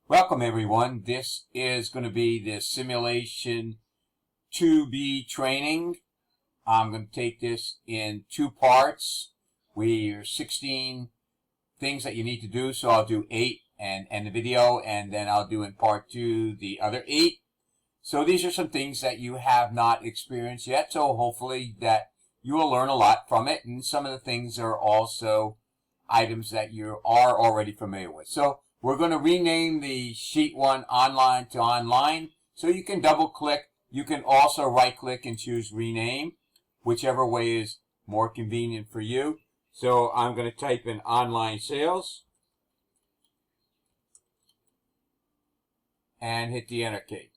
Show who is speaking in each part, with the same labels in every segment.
Speaker 1: Welcome everyone. This is going to be the Simulation 2B training. I'm going to take this in two parts. We're 16 things that you need to do, so I'll do 8 and end the video, and then I'll do in part 2 the other 8. So these are some things that you have not experienced yet, so hopefully that you will learn a lot from it, and some of the things are also items that you are already familiar with. So we're going to rename the sheet 1 online to online. So you can double click. You can also right click and choose rename, whichever way is more convenient for you. So I'm going to type in online sales and hit the enter key.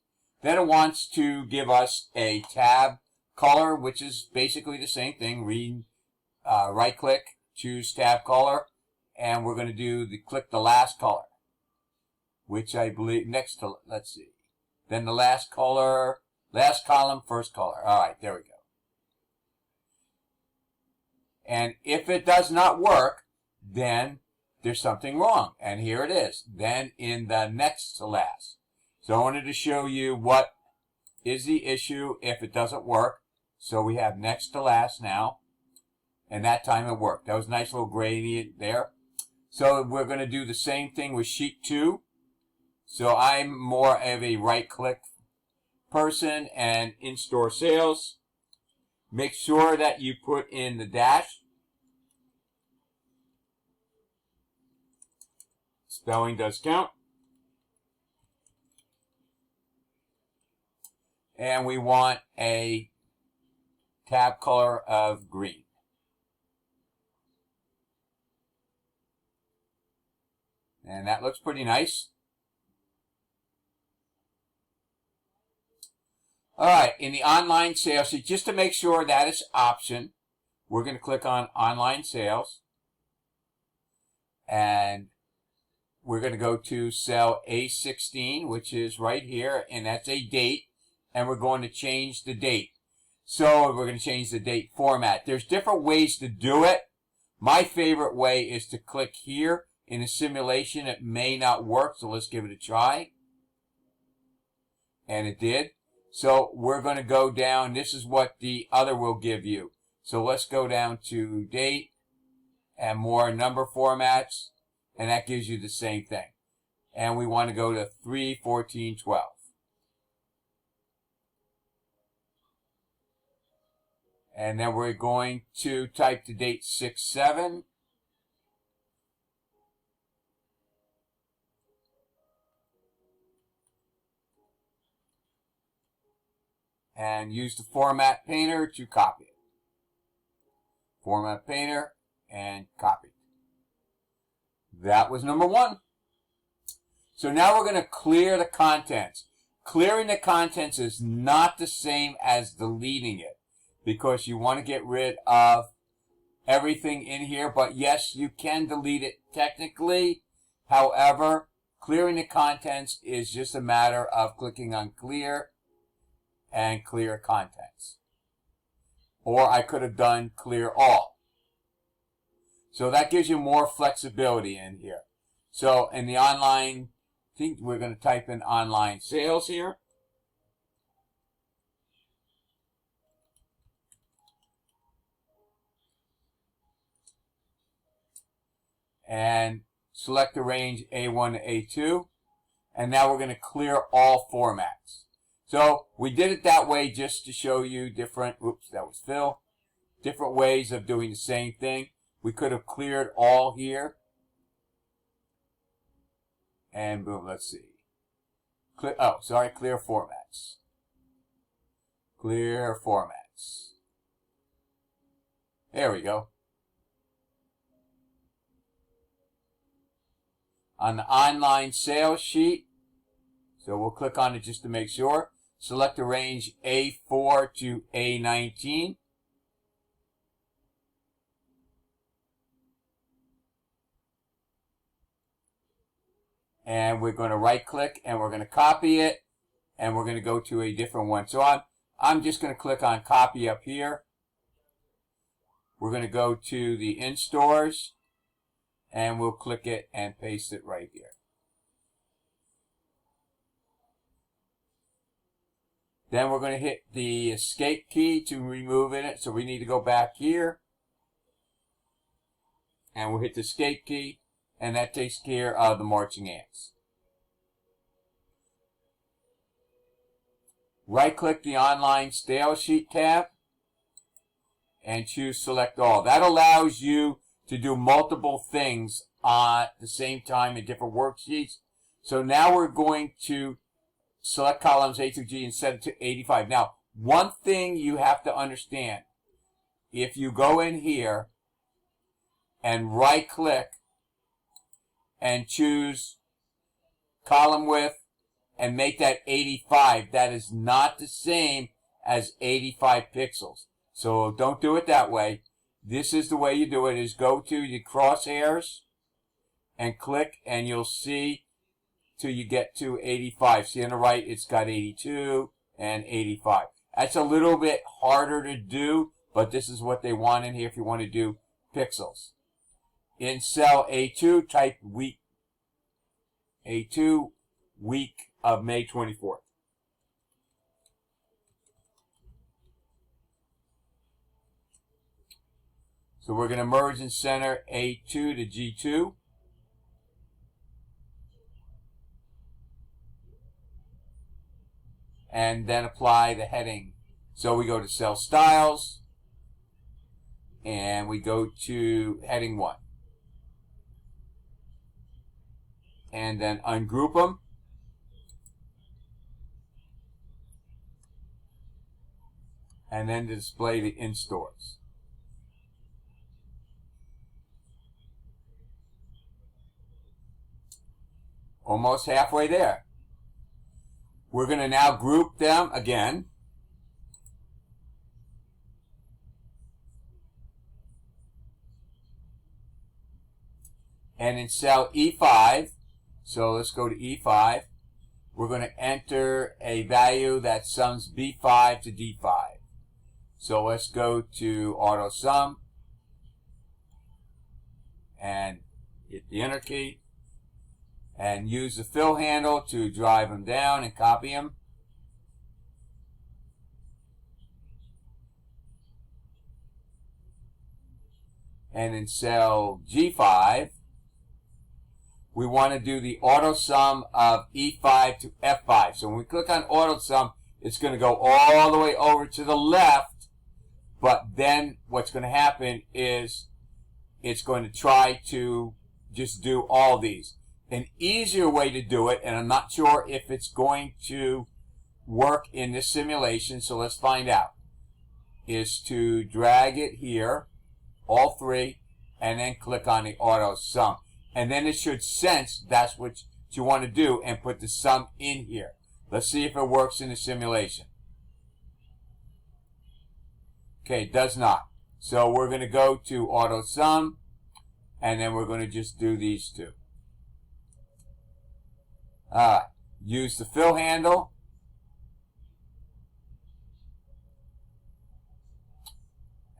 Speaker 1: Then it wants to give us a tab color, which is basically the same thing. Right click, choose tab color, and we're going to do click the last color, which I believe next to, let's see, then the last color, last column, first color. All right, there we go. And if it does not work, then there's something wrong. And here it is. Then in the next to last. So I wanted to show you what is the issue if it doesn't work. So we have next to last now. And that time it worked. That was a nice little gradient there. So we're going to do the same thing with sheet 2. So I'm more of a right-click person, and in-store sales. Make sure that you put in the dash. Spelling does count. And we want a tab color of green. And that looks pretty nice. All right, in the online sales, so just to make sure that is option, we're going to click on online sales. And we're going to go to cell A16, which is right here, and that's a date. And we're going to change the date. So we're going to change the date format. There's different ways to do it. My favorite way is to click here in a simulation. It may not work, so let's give it a try. And it did. So we're going to go down. This is what the other will give you. So let's go down to date and more number formats. And that gives you the same thing. And we want to go to 3/14/12. And then we're going to type the date 6/7. And use the format painter to copy it. Format painter and copy. That was number 1. So now we're going to clear the contents. Clearing the contents is not the same as deleting it, because you want to get rid of everything in here. But yes, you can delete it technically. However, clearing the contents is just a matter of clicking on clear and clear contents. Or I could have done clear all. So that gives you more flexibility in here. So in the online, I think we're going to type in online sales here. And select the range A1 to A2. And now we're going to clear all formats. So we did it that way just to show you different, oops, that was Phil, different ways of doing the same thing. We could have cleared all here. And boom, let's see. Clear formats. Clear formats. There we go. On the online sales sheet, so we'll click on it just to make sure. Select the range A4 to A19. And we're going to right click and we're going to copy it. And we're going to go to a different one. So I'm just going to click on copy up here. We're going to go to the in-stores. And we'll click it and paste it right here. Then we're going to hit the escape key to remove it. So we need to go back here. And we'll hit the escape key. And that takes care of the marching ants. Right-click the Online Style Sheet tab. And choose Select All. That allows you to do multiple things at the same time in different worksheets. So now we're going to select columns A through G and set it to 85. Now, one thing you have to understand, if you go in here and right-click and choose column width and make that 85, that is not the same as 85 pixels. So don't do it that way. This is the way you do it, is go to the crosshairs and click, and you'll see till you get to 85. See on the right, it's got 82 and 85. That's a little bit harder to do, but this is what they want in here if you want to do pixels. In cell A2, type week. A2, week of May 24th. So we're going to merge and center A2 to G2. And then apply the heading. So we go to Cell Styles. And we go to Heading 1. And then ungroup them. And then display the in-stores. Almost halfway there. We're going to now group them again. And in cell E5, so let's go to E5, we're going to enter a value that sums B5 to D5. So let's go to Auto Sum and hit the Enter key. And use the fill handle to drive them down and copy them. And in cell G5, we want to do the auto sum of E5 to F5. So when we click on auto sum, it's going to go all the way over to the left. But then what's going to happen is it's going to try to just do all these. An easier way to do it, and I'm not sure if it's going to work in this simulation, so let's find out, is to drag it here, all three, and then click on the auto sum. And then it should sense that's what you want to do and put the sum in here. Let's see if it works in the simulation. Okay, it does not. So we're going to go to auto sum, and then we're going to just do these two. Use the fill handle.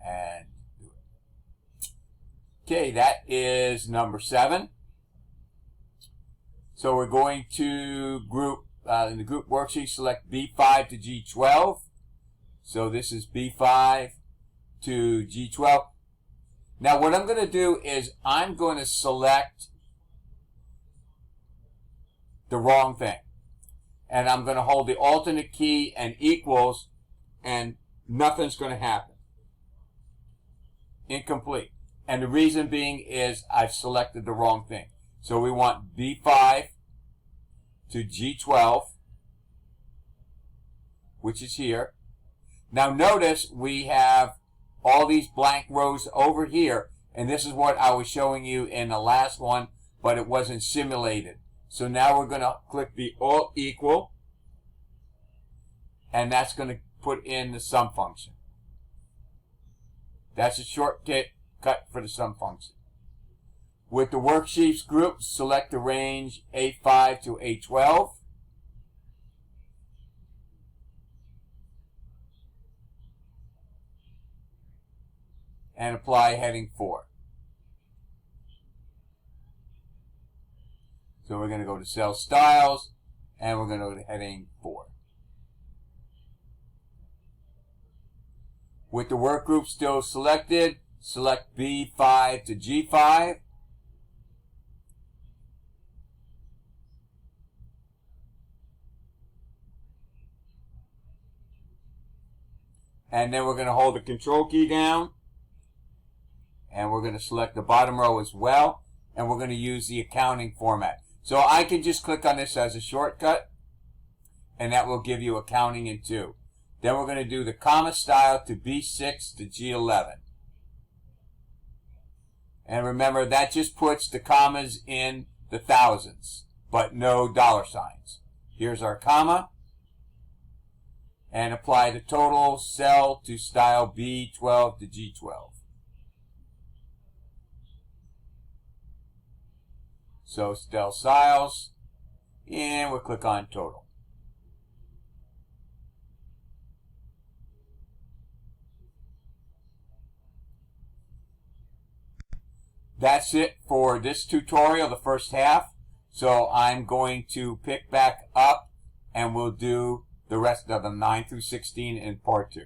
Speaker 1: And do it. Okay, that is number 7. So we're going to group, in the group worksheet, select B5 to G12. So this is B5 to G12. Now what I'm going to do is I'm going to select the wrong thing. And I'm going to hold the alternate key and equals, and nothing's going to happen. Incomplete. And the reason being is I've selected the wrong thing. So we want B5 to G12, which is here. Now notice we have all these blank rows over here, and this is what I was showing you in the last one, but it wasn't simulated. So now we're going to click the Alt equal, and that's going to put in the sum function. That's a shortcut for the sum function. With the worksheets group, select the range A5 to A12. And apply heading 4. So we're going to go to Cell Styles, and we're going to go to heading 4. With the work group still selected, select B5 to G5. And then we're going to hold the control key down. And we're going to select the bottom row as well. And we're going to use the accounting format. So I can just click on this as a shortcut. And that will give you accounting in 2. Then we're going to do the comma style to B6 to G11. And remember, that just puts the commas in the thousands, but no dollar signs. Here's our comma. And apply the total cell to style B12 to G12. So cell styles, and we'll click on total. That's it for this tutorial, the first half. So I'm going to pick back up and we'll do the rest of them, 9 through 16, in part 2.